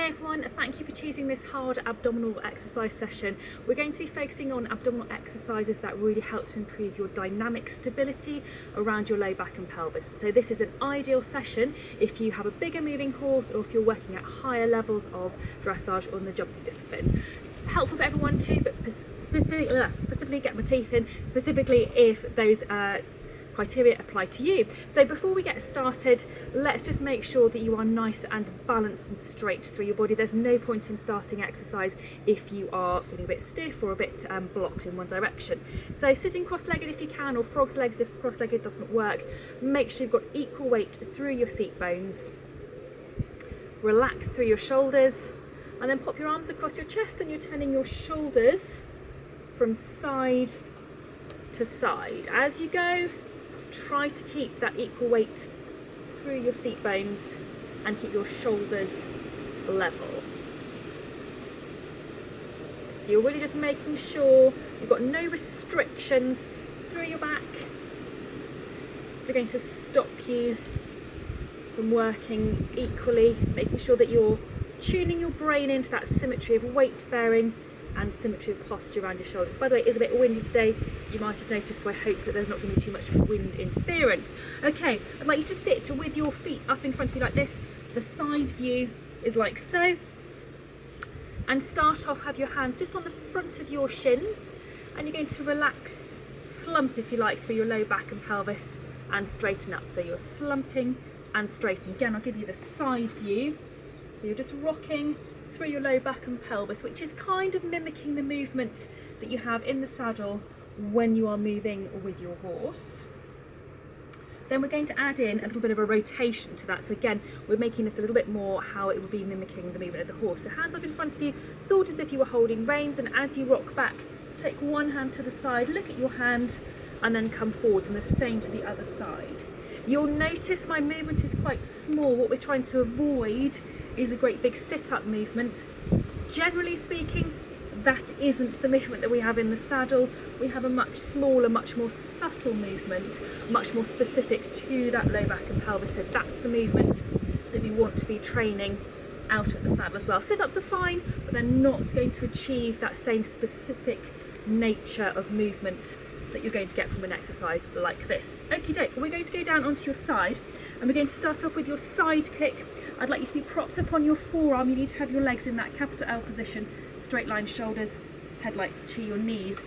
Hey everyone, thank you for choosing this hard abdominal exercise session. We're going to be focusing on abdominal exercises that really help to improve your dynamic stability around your low back and pelvis. So this is an ideal session if you have a bigger moving horse or if you're working at higher levels of dressage or in the jumping disciplines. Helpful for everyone too, but specifically get my teeth in, specifically if those criteria apply to you. So before we get started, let's just make sure that you are nice and balanced and straight through your body. There's no point in starting exercise if you are feeling a bit stiff or a bit blocked in one direction. So sitting cross-legged if you can, or frog's legs if cross-legged doesn't work. Make sure you've got equal weight through your seat bones. Relax through your shoulders, and then pop your arms across your chest, and you're turning your shoulders from side to side. As you go, try to keep that equal weight through your seat bones and keep your shoulders level. So you're really just making sure you've got no restrictions through your back. They're going to stop you from working equally, making sure that you're tuning your brain into that symmetry of weight bearing and symmetry of posture around your shoulders. By the way, it is a bit windy today, you might have noticed, so I hope that there's not going to be too much wind interference. Okay, I'd like you to sit with your feet up in front of you like this. The side view is like so. And start off, have your hands just on the front of your shins, and you're going to relax, slump if you like, through your low back and pelvis, and straighten up. So you're slumping and straightening. Again, I'll give you the side view. So you're just rocking through your low back and pelvis, which is kind of mimicking the movement that you have in the saddle when you are moving with your horse. Then we're going to add in a little bit of a rotation to that. So again, we're making this a little bit more how it would be mimicking the movement of the horse. So hands up in front of you, sort as if you were holding reins, and as you rock back, take one hand to the side, look at your hand, and then come forwards, and the same to the other side. You'll notice my movement is quite small. What we're trying to avoid is a great big sit-up movement. Generally speaking, that isn't the movement that we have in the saddle. We have a much smaller, much more subtle movement, much more specific to that low back and pelvis. So that's the movement that we want to be training out of the saddle as well. Sit-ups are fine, but they're not going to achieve that same specific nature of movement that you're going to get from an exercise like this. Okie doke, we're going to go down onto your side, and we're going to start off with your side kick. I'd like you to be propped up on your forearm. You need to have your legs in that capital L position, straight line shoulders, headlights to your knees.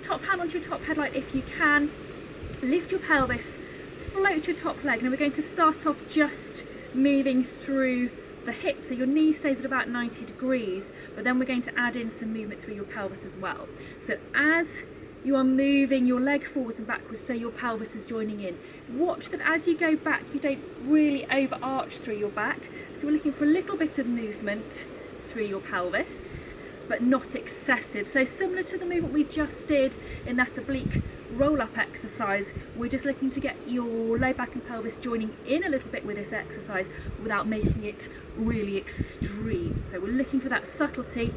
Top hand onto your top headlight if you can. Lift your pelvis, float your top leg. Now we're going to start off just moving through the hips, so your knee stays at about 90 degrees, but then we're going to add in some movement through your pelvis as well. So as you are moving your leg forwards and backwards, so your pelvis is joining in. Watch that as you go back, you don't really overarch through your back. So we're looking for a little bit of movement through your pelvis, but not excessive. So similar to the movement we just did in that oblique roll-up exercise, we're just looking to get your low back and pelvis joining in a little bit with this exercise without making it really extreme. So we're looking for that subtlety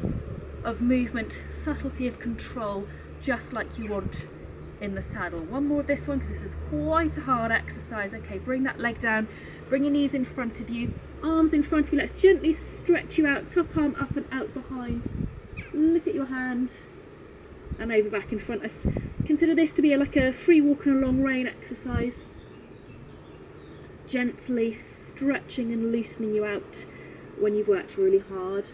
of movement, subtlety of control, just like you want in the saddle. One more of this one, because this is quite a hard exercise. Okay, bring that leg down, bring your knees in front of you, arms in front of you. Let's gently stretch you out, top arm up and out behind. Look at your hand, and over back in front. I consider this to be like a free walk in a long rein exercise. Gently stretching and loosening you out when you've worked really hard.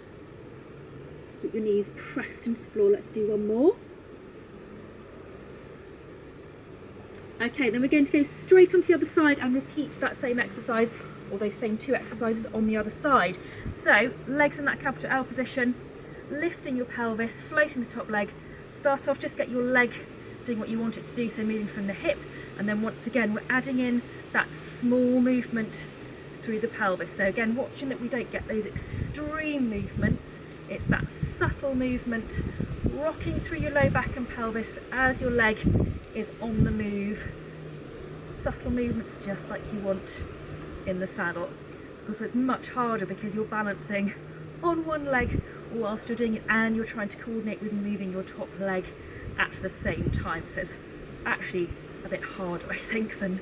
Keep your knees pressed into the floor. Let's do one more. Okay, then we're going to go straight onto the other side and repeat that same exercise, or those same two exercises on the other side. So, legs in that capital L position, lifting your pelvis, floating the top leg. Start off, just get your leg doing what you want it to do, so moving from the hip, and then once again we're adding in that small movement through the pelvis. So again, watching that we don't get those extreme movements. It's that subtle movement, rocking through your low back and pelvis as your leg is on the move. Subtle movements just like you want in the saddle. Also, it's much harder because you're balancing on one leg whilst you're doing it, and you're trying to coordinate with moving your top leg at the same time. So it's actually a bit harder, I think, than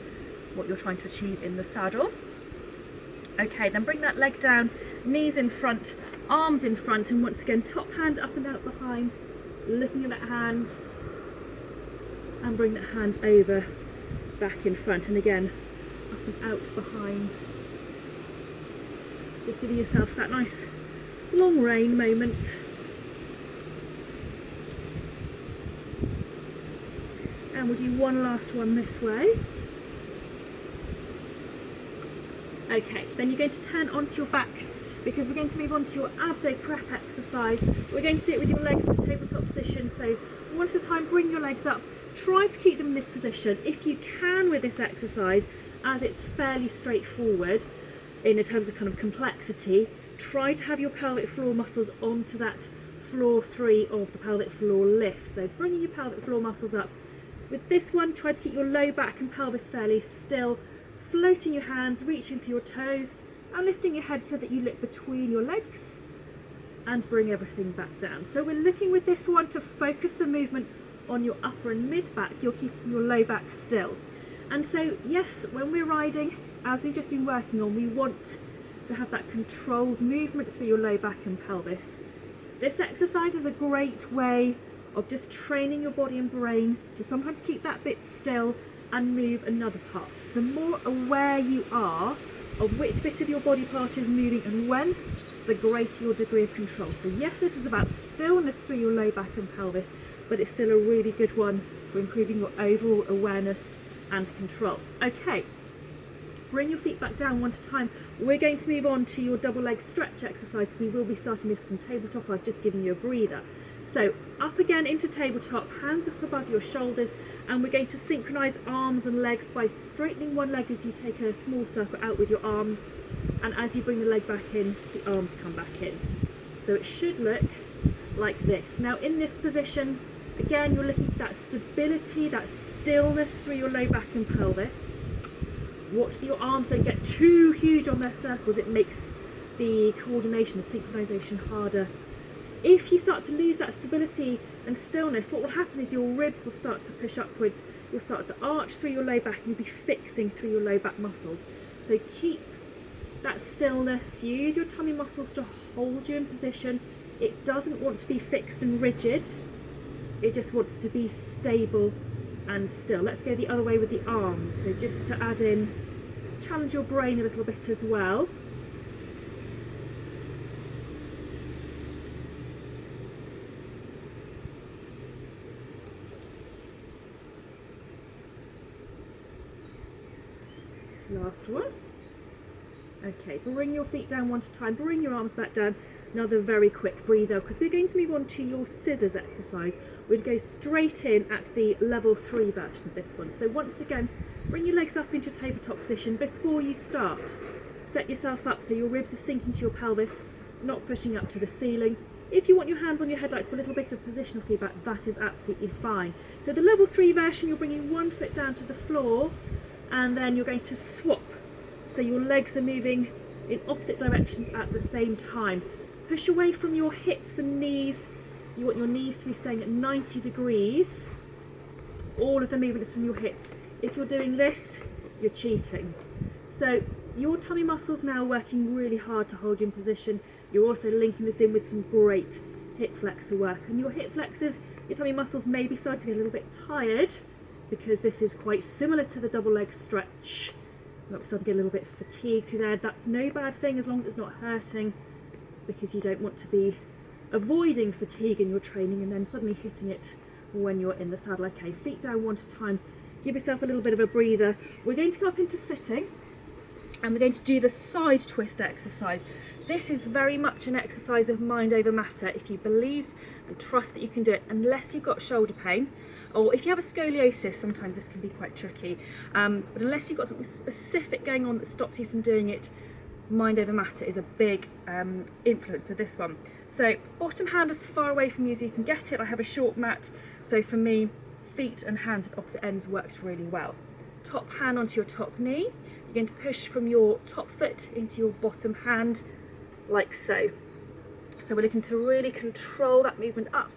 what you're trying to achieve in the saddle. Okay, then bring that leg down, knees in front, arms in front, and once again, top hand up and out behind, looking at that hand, and bring that hand over, back in front, and again, up and out behind. Just giving yourself that nice long rain moment. And we'll do one last one this way. Okay, then you're going to turn onto your back, because we're going to move on to your abdo prep exercise. We're going to do it with your legs in the tabletop position, so one at a time, bring your legs up. Try to keep them in this position if you can with this exercise, as it's fairly straightforward in terms of kind of complexity. Try to have your pelvic floor muscles onto that floor 3 of the pelvic floor lift. So bringing your pelvic floor muscles up. With this one, try to keep your low back and pelvis fairly still, floating your hands, reaching for your toes, and lifting your head so that you look between your legs, and bring everything back down. So we're looking with this one to focus the movement on your upper and mid back. You're keeping your low back still. And so yes, when we're riding, as we've just been working on, we want to have that controlled movement for your low back and pelvis. This exercise is a great way of just training your body and brain to sometimes keep that bit still and move another part. The more aware you are of which bit of your body part is moving and when, the greater your degree of control. So yes, this is about stillness through your low back and pelvis, but it's still a really good one for improving your overall awareness and control. Okay, bring your feet back down one at a time. We're going to move on to your double leg stretch exercise. We will be starting this from tabletop. I've just given you a breather. So up again into tabletop, hands up above your shoulders, and we're going to synchronize arms and legs by straightening one leg as you take a small circle out with your arms, and as you bring the leg back in, the arms come back in. So it should look like this. Now in this position, again, you're looking for that stability, that stillness through your low back and pelvis. Watch that your arms don't get too huge on their circles. It makes the coordination, the synchronization harder. If you start to lose that stability and stillness, what will happen is your ribs will start to push upwards. You'll start to arch through your low back and you'll be fixing through your low back muscles. So keep that stillness. Use your tummy muscles to hold you in position. It doesn't want to be fixed and rigid. It just wants to be stable and still. Let's go the other way with the arms. So just to add in, challenge your brain a little bit as well. Last one. Okay, bring your feet down one at a time, bring your arms back down. Another very quick breather, because we're going to move on to your scissors exercise. We'd go straight in at the level 3 version of this one. So once again, bring your legs up into tabletop position. Before you start, set yourself up so your ribs are sinking to your pelvis, not pushing up to the ceiling. If you want your hands on your headlights for a little bit of positional feedback, that is absolutely fine. So the level 3 version, you're bringing one foot down to the floor, and then you're going to swap. So your legs are moving in opposite directions at the same time. Push away from your hips and knees. You want your knees to be staying at 90 degrees. All of the movement is from your hips. If you're doing this, you're cheating. So your tummy muscles now are working really hard to hold you in position. You're also linking this in with some great hip flexor work. And your hip flexors, your tummy muscles may be starting to get a little bit tired, because this is quite similar to the double leg stretch. You might start to get a little bit fatigued through there. That's no bad thing as long as it's not hurting, because you don't want to be avoiding fatigue in your training and then suddenly hitting it when you're in the saddle. Okay, feet down one at a time. Give yourself a little bit of a breather. We're going to come up into sitting, and we're going to do the side twist exercise. This is very much an exercise of mind over matter. If you believe and trust that you can do it, unless you've got shoulder pain, or if you have a scoliosis, sometimes this can be quite tricky. But unless you've got something specific going on that stops you from doing it, mind over matter is a big influence for this one. So bottom hand as far away from you as you can get it. I have a short mat, so for me, feet and hands at opposite ends works really well. Top hand onto your top knee. You're going to push from your top foot into your bottom hand, like so. So we're looking to really control that movement up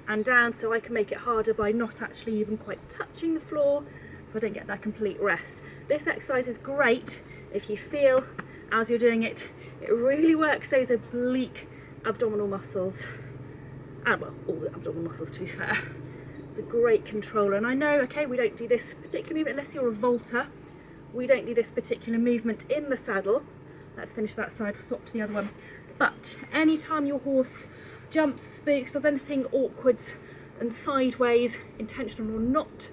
and down, so I can make it harder by not actually even quite touching the floor, so I don't get that complete rest. This exercise is great if you feel, as you're doing it, it really works those oblique abdominal muscles, and well, all the abdominal muscles to be fair. It's a great controller, and I know, okay, we don't do this particular movement unless you're a vaulter. We don't do this particular movement in the saddle. Let's finish that side, we'll swap to the other one. But anytime your horse jumps, spooks, does anything awkwards and sideways, intentional or not,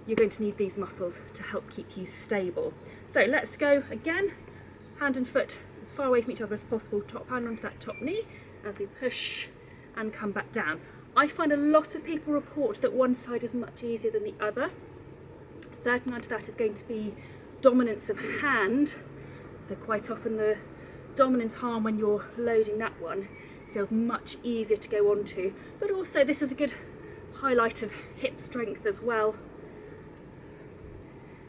you're going to need these muscles to help keep you stable. So let's go again, hand and foot as far away from each other as possible, top hand onto that top knee as we push and come back down. I find a lot of people report that one side is much easier than the other. A certain amount of that is going to be dominance of hand, so quite often the dominant arm when you're loading that one feels much easier to go onto, but also this is a good highlight of hip strength as well.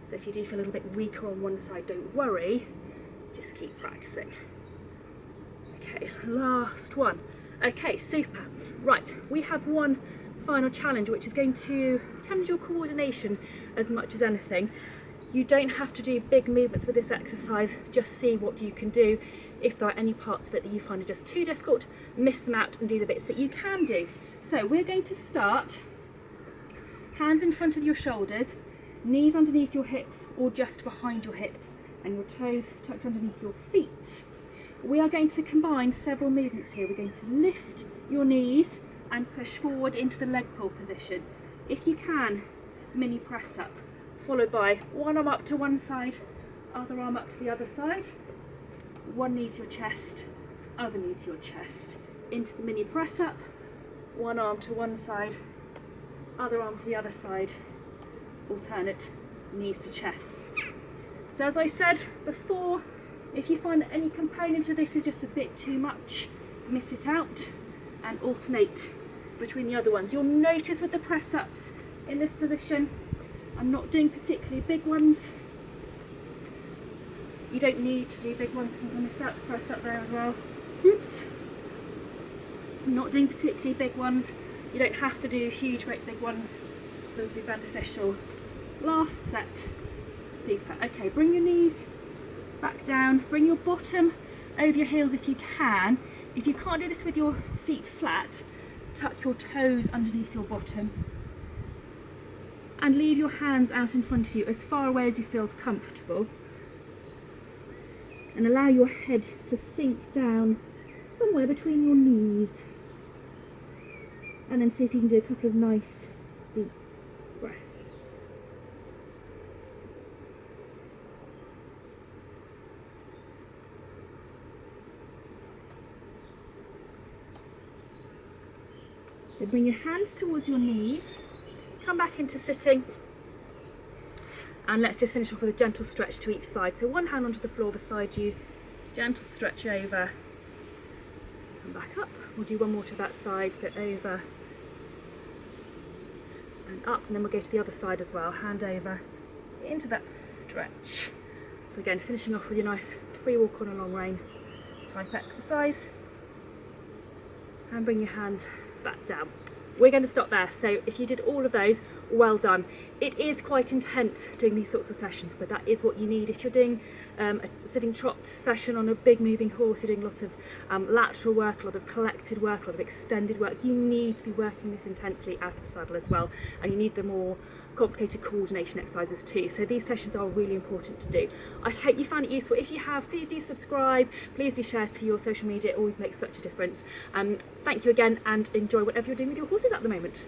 So if you do feel a little bit weaker on one side, don't worry, just keep practicing. Okay, last one. Okay, super. Right, we have one final challenge which is going to challenge your coordination as much as anything. You don't have to do big movements with this exercise, just see what you can do. If there are any parts of it that you find are just too difficult, miss them out and do the bits that you can do. So we're going to start hands in front of your shoulders, knees underneath your hips or just behind your hips, and your toes tucked underneath your feet. We are going to combine several movements here. We're going to lift your knees and push forward into the leg pull position. If you can, mini press up, followed by one arm up to one side, other arm up to the other side, one knee to your chest, other knee to your chest, into the mini press up, one arm to one side, other arm to the other side, alternate knees to chest. So as I said before, if you find that any component of this is just a bit too much, miss it out and alternate between the other ones. You'll notice with the press ups in this position, I'm not doing particularly big ones. You don't need to do big ones. I think I missed out the press up there as well. Oops. I'm not doing particularly big ones. You don't have to do huge, great big ones. Those will be beneficial. Last set. Super. Okay, bring your knees back down. Bring your bottom over your heels if you can. If you can't do this with your feet flat, tuck your toes underneath your bottom and leave your hands out in front of you as far away as you feel comfortable, and allow your head to sink down somewhere between your knees, and then see if you can do a couple of nice deep breaths. Then bring your hands towards your knees, come back into sitting, and let's just finish off with a gentle stretch to each side. So one hand onto the floor beside you, gentle stretch over, come back up. We'll do one more to that side, so over and up, and then we'll go to the other side as well, hand over into that stretch. So again, finishing off with your nice free walk on a long rein type exercise, and bring your hands back down. We're going to stop there. So if you did all of those, well done. It is quite intense doing these sorts of sessions, but that is what you need. If you're doing a sitting trot session on a big moving horse, you're doing a lot of lateral work, a lot of collected work, a lot of extended work, you need to be working this intensely out of the saddle as well, and you need the more complicated coordination exercises too. So these sessions are really important to do. I hope you found it useful. If you have, please do subscribe, please do share to your social media. It always makes such a difference. Thank you again, and enjoy whatever you're doing with your horses at the moment.